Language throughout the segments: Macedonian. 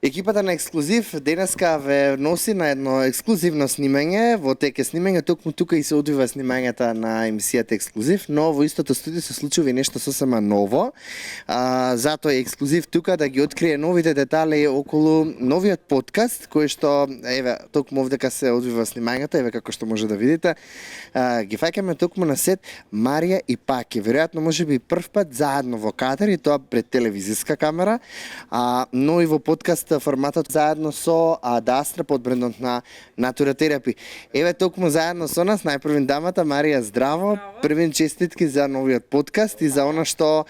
Екипата на Ексклузив денеска ве носи на едно ексклузивно снимање, во теке снимање, токму тука и се одвива снимањата на емисијата Ексклузив, но во истото студио се случува и нешто сосема ново. Затоа е Ексклузив тука да ги открие новите детали околу новиот подкаст, кој што, еве, токму овдека се одвива снимањата, еве како што може да видите. Ги фаќаме токму на сет Марија и Паки. Веројатно можеби прв пат заедно во кадар и тоа пред телевизиска камера, но и во подкаст форматот заедно со Адастра под брендот на Натура Терапи. Еве токму заедно со нас најпрвин дамата Марија, здраво. Првин честитки за новиот подкаст и за она што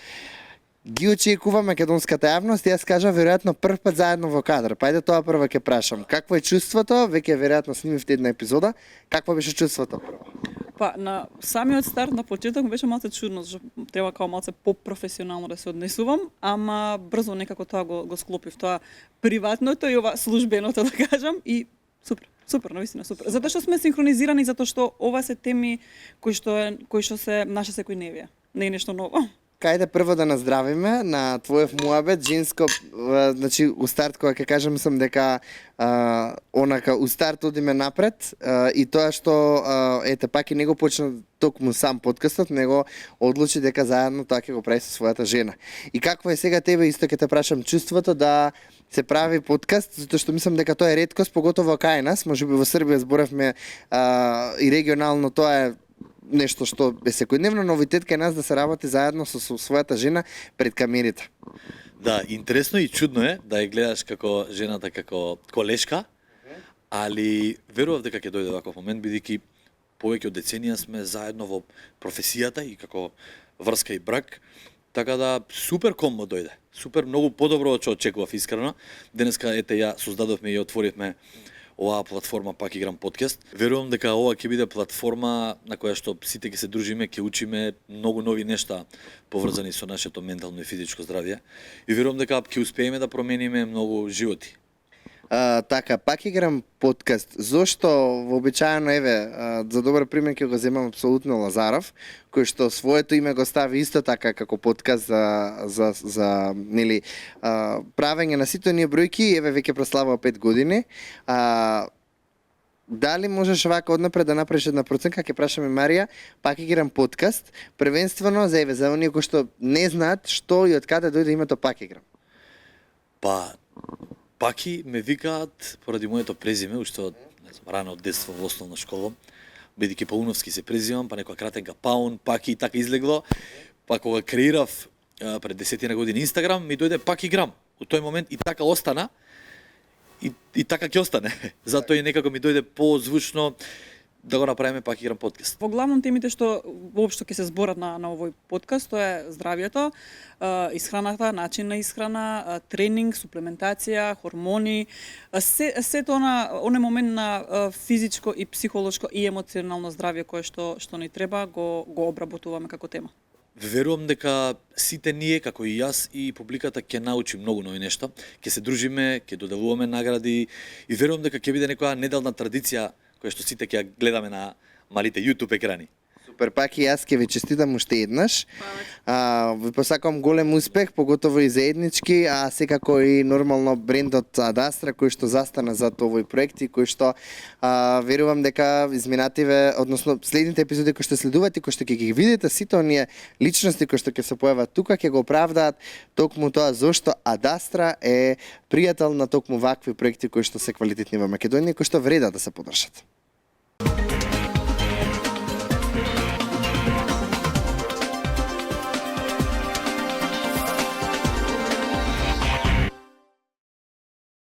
ги очекува македонската јавност. Јас кажа веројатно прв пат заедно во кадар. Пајде тоа прво ќе прашам. Какво е чувството? Веќе веројатно снимивте една епизода. Какво беше чувството прво? Па, на самиот старт, на почеток, беше малце чудно, зашто треба као малце по-професионално да се однесувам, ама брзо некако тоа го склопив, тоа приватното и ова службеното, да кажам, и супер, навистина супер. Затоа што сме синхронизирани, затоа што ова се теми кои што се наше секојдневие, не е нешто ново. Кајде прво да наздравиме на твоев муабет, женско, значи у старт кога ќе кажам сам дека онака у старт одиме напред и тоа што ете пак и него почна токму сам подкастот, него одлучи дека заедно тоа ќе го прави со својата жена. И какво е сега тебе исто ќе те прашам чувството да се прави подкаст, затоа што мислам дека тоа е реткост, поготово кај нас, можеби во Србија зборавме и регионално тоа е нешто што е секојдневно новитет кај нас да се работи заедно со својата жена пред камерите. Да, интересно и чудно е да ја гледаш како жената како колешка, али верував дека ќе дојде ваков момент бидејќи повеќе од деценија сме заедно во професијата и како врска и брак, така да супер комбо дојде. Супер многу подобро од што очекував искрено. Денеска ете ја создадовме и отворивме оваа платформа Пак играм подкаст. Верувам дека ова ќе биде платформа на која што сите ќе се дружиме, ќе учиме многу нови нешта поврзани со нашето ментално и физичко здравје. И верувам дека ќе успееме да промениме многу животи. Така, Пак играм подкаст. Зошто вообичаено еве за добар пример ќе го земам апсолутно Лазаров, кој што своето име го стави исто така како подкаст за нели правење на сите оние бројки, еве веќе прославува 5 години. Дали можеш вака однапред да направиш една проценка, ќе прашаме Марија, Пак играм подкаст, првенствено за оние кои што не знаат што и од каде дојде името Пак играм. Па Паки ме викаат поради моето презиме, уште од рано од детство во основна школа, бидејќи Пауновски се презивам, па некоја кратенка Паун, Паки и така излегло. Па кога креирав пред 10 години Инстаграм, ми дојде Пак играм. У тој момент и така остана и така ќе остане. Затоа и некако ми дојде позвучно да го направиме Пак играм подкаст. Во главном темите што воопшто ќе се зборат на овој подкаст, тоа е здравјето, исхраната, начин на исхрана, тренинг, суплементација, хормони, сето оне момент на физичко и психолошко и емоционално здравје кое што ни треба го обработуваме како тема. Верувам дека сите ние, како и јас и публиката, ќе научи многу нови нешта, ќе се дружиме, ќе доделуваме награди и верувам дека ќе биде некоја неделна традиција која што сите ќе гледаме на малите YouTube екрани. Супер, Пак и јас ќе ви честитам уште еднаш. Ви посакувам голем успех, поготово и заеднички, а секако и нормално брендот Адастра кој што застана за овој проект и кој што верувам дека изминативе, односно следните епизоди кои што следуваат и кои што ќе ги видите сите оние личности кои што ќе се појават тука ќе го оправдаат токму тоа зошто Адастра е пријател на токму вакви проекти кои што се квалитетни во Македонија и кои што вредат да се поддржат.